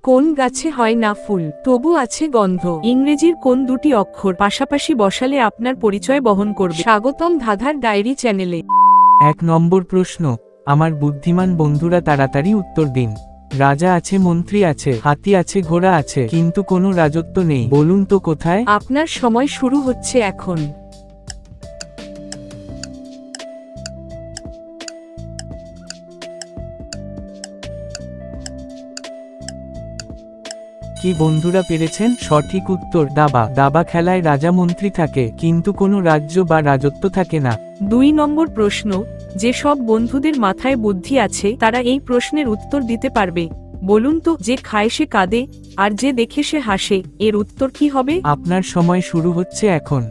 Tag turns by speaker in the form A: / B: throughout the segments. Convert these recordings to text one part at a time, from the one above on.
A: কোন গাছে হয় না ফুল তবু আছে গন্ধ?
B: ইংরেজির কোন দুটি অক্ষর পাশাপাশি বসালে আপনার পরিচয় বহন করবে?
A: স্বাগতম ধাঁধার ডায়েরি চ্যানেলে।
C: 1 নম্বর প্রশ্ন, আমার বুদ্ধিমান বন্ধুরা তাড়াতাড়ি উত্তর দিন। রাজা আছে, মন্ত্রী আছে, হাতি আছে, ঘোড়া আছে, কিন্তু কোনো রাজত্ব নেই, বলুন তো কোথায়?
A: আপনার সময় শুরু হচ্ছে এখন।
C: কি বন্ধুরা পেরেছেন? সঠিক উত্তর দাবা। দাবা খেলায় রাজা মন্ত্রী থাকে, কিন্তু কোনো রাজ্য বা রাজত্ব থাকে না।
B: 2 নম্বর প্রশ্ন, যে সব বন্ধুদের মাথায় বুদ্ধি আছে তারা এই প্রশ্নের উত্তর দিতে পারবে, বলুন তো যে খায় সে কাঁদে আর যে দেখে সে হাসে, এর উত্তর কি হবে?
C: আপনার সময় শুরু হচ্ছে এখন।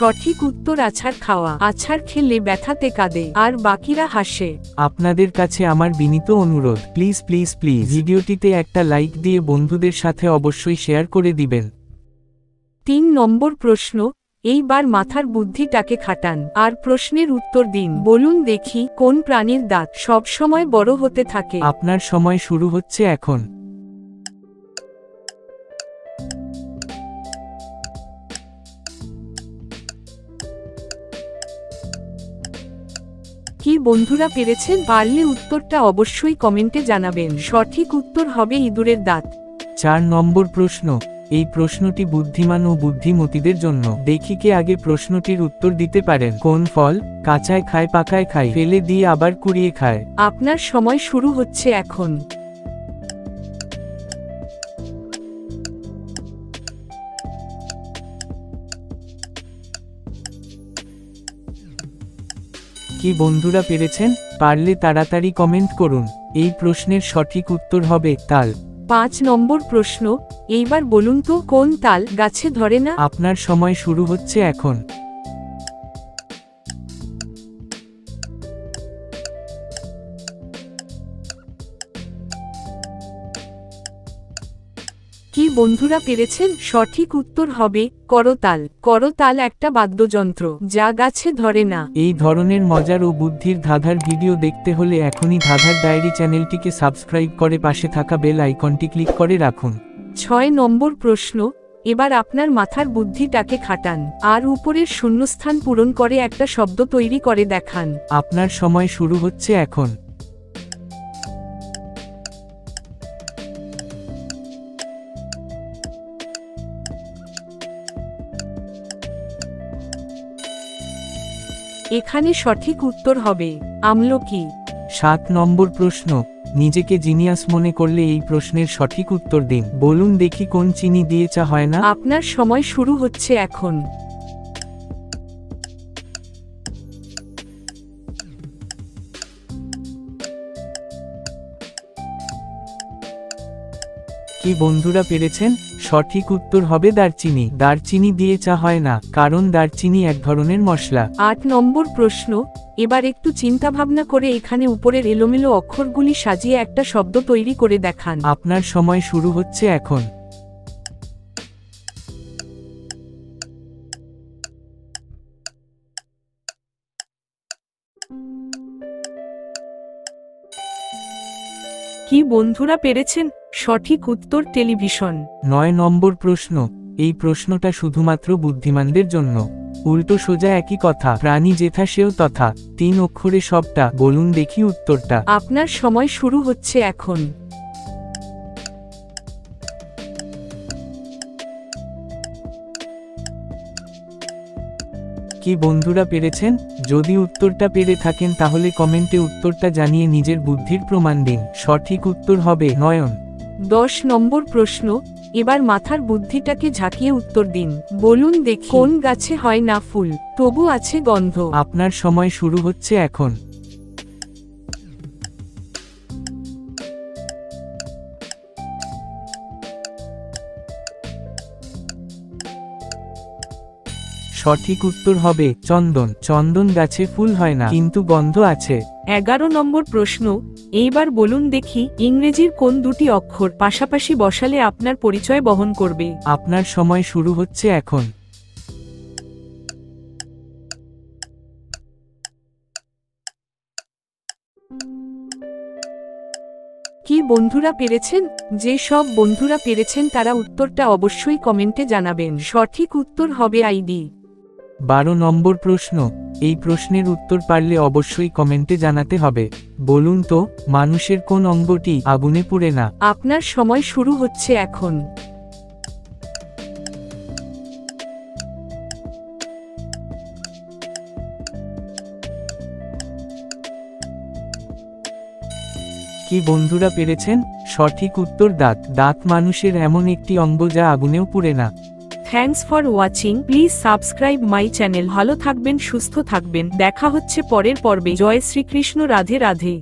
A: সঠিক উত্তর আছাড় খাওয়া। আছাড় খেলে ব্যথাতে কাঁদে আর বাকিরা হাসে।
C: আপনাদের কাছে আমার বিনীত অনুরোধ, প্লিজ প্লিজ প্লিজ ভিডিওটিতে একটা লাইক দিয়ে বন্ধুদের সাথে অবশ্যই শেয়ার করে দিবেন।
A: 3 নম্বর প্রশ্ন, এইবার মাথার বুদ্ধিটাকে খাটান আর প্রশ্নের উত্তর দিন। বলুন দেখি কোন প্রাণীর দাঁত সব সময় বড় হতে থাকে?
C: আপনার সময় শুরু হচ্ছে এখন।
A: কি বন্ধুরা পেরেছেন? পারলে উত্তরটা অবশ্যই কমেন্টে জানাবেন। সঠিক উত্তর হবে ইঁদুরের দাঁত।
C: 4 নম্বর প্রশ্ন, এই প্রশ্নটি বুদ্ধিমান ও বুদ্ধিমতীদের জন্য। দেখি কে আগে প্রশ্নটির উত্তর দিতে পারেন। কোন ফল কাঁচায় খায়, পাকায় খায়, ফেলে দিয়ে আবার কুড়িয়ে খায়?
A: আপনার সময় শুরু হচ্ছে এখন।
C: কি বন্ধুরা পেরেছেন? পারলে তাড়াতাড়ি কমেন্ট করুন। এই প্রশ্নের সঠিক উত্তর হবে তাল।
A: 5 নম্বর প্রশ্ন, এইবার বলুন তো কোন তাল গাছে ধরে না?
C: আপনার সময় শুরু হচ্ছে এখন।
A: কি বন্ধুরা পেরেছেন? সঠিক উত্তর হবে করতাল। করতাল একটা বাদ্যযন্ত্র যা গাছে ধরে না।
C: এই ধরনের মজার ও বুদ্ধির ধাঁধার ভিডিও দেখতে হলে এখনই ধাঁধার ডায়েরি চ্যানেলটিকে সাবস্ক্রাইব করে পাশে থাকা বেল আইকনটি ক্লিক করে রাখুন।
A: 6 নম্বর প্রশ্ন, এবার আপনার মাথার বুদ্ধিটাকে খাটান আর উপরের শূন্যস্থান পূরণ করে একটা শব্দ তৈরি করে দেখান।
C: আপনার সময় শুরু হচ্ছে এখন।
A: এখানে সঠিক উত্তর হবে আমলকি।
C: 7 নম্বর প্রশ্ন, নিজেকে জিনিয়াস মনে করলে এই প্রশ্নের সঠিক উত্তর দিন। বলুন দেখি কোন চিনি দিয়ে চা হয় না?
A: আপনার সময় শুরু হচ্ছে এখন।
C: কি বন্ধুরা পেরেছেন? সঠিক উত্তর হবে দারচিনি। দারচিনি দিয়ে চা হয় না, কারণ দারচিনি এক ধরনের মশলা।
A: 8 নম্বর প্রশ্ন, এবার একটু চিন্তাভাবনা করে এখানে উপরের এলোমেলো অক্ষরগুলি সাজিয়ে একটা শব্দ তৈরি করে দেখান।
C: আপনার সময় শুরু হচ্ছে এখন।
B: কি বন্ধুরা পেরেছেন? সঠিক উত্তর টেলিভিশন।
C: 9 নম্বর প্রশ্ন, এই প্রশ্নটা শুধুমাত্র বুদ্ধিমানদের জন্য। উল্টো সোজা একই কথা, প্রাণী যেথা সেও তথা, 3 অক্ষরে সবটা, বলুন দেখি উত্তরটা।
A: আপনার সময় শুরু হচ্ছে এখন।
C: কি বন্ধুরা পেরেছেন? যদি উত্তরটা পেরে থাকেন তাহলে কমেন্টে উত্তরটা জানিয়ে নিজের বুদ্ধির প্রমাণ দিন। সঠিক উত্তর হবে নয়ন।
A: 10 নম্বর প্রশ্ন, এবার মাথার বুদ্ধিটাকে ঝাঁকিয়ে উত্তর দিন। বলুন দেখি কোন গাছে হয় না ফুল তবু আছে গন্ধ?
C: আপনার সময় শুরু হচ্ছে এখন। সঠিক উত্তর হবে চন্দন। চন্দন গাছে ফুল হয় না, কিন্তু গন্ধ আছে।
B: 11 নম্বর প্রশ্ন, এইবার বলুন দেখি ইংরেজির কোন দুটি অক্ষর পাশাপাশি বসালে আপনার পরিচয় বহন করবে?
C: আপনার সময় শুরু হচ্ছে এখন।
A: কি বন্ধুরা পেরেছেন? যে সব বন্ধুরা পেরেছেন তারা উত্তরটা অবশ্যই কমেন্টে জানাবেন। সঠিক উত্তর হবে আইডি।
C: 12 নম্বর প্রশ্ন, এই প্রশ্নের উত্তর পারলে অবশ্যই কমেন্টে জানাতে হবে। বলুন তো, মানুষের কোন অঙ্গটি আগুনে পুড়ে না?
A: আপনার সময় শুরু হচ্ছে এখন।
C: কি বন্ধুরা পেরেছেন? সঠিক উত্তর দাঁত। দাঁত মানুষের এমন একটি অঙ্গ যা আগুনেও পুড়ে না।
B: Thanks for watching. Please subscribe my channel. ভালো থাকবেন, সুস্থ থাকবেন। দেখা হচ্ছে পরের পর্বে। জয় শ্রীকৃষ্ণ। রাধে রাধে।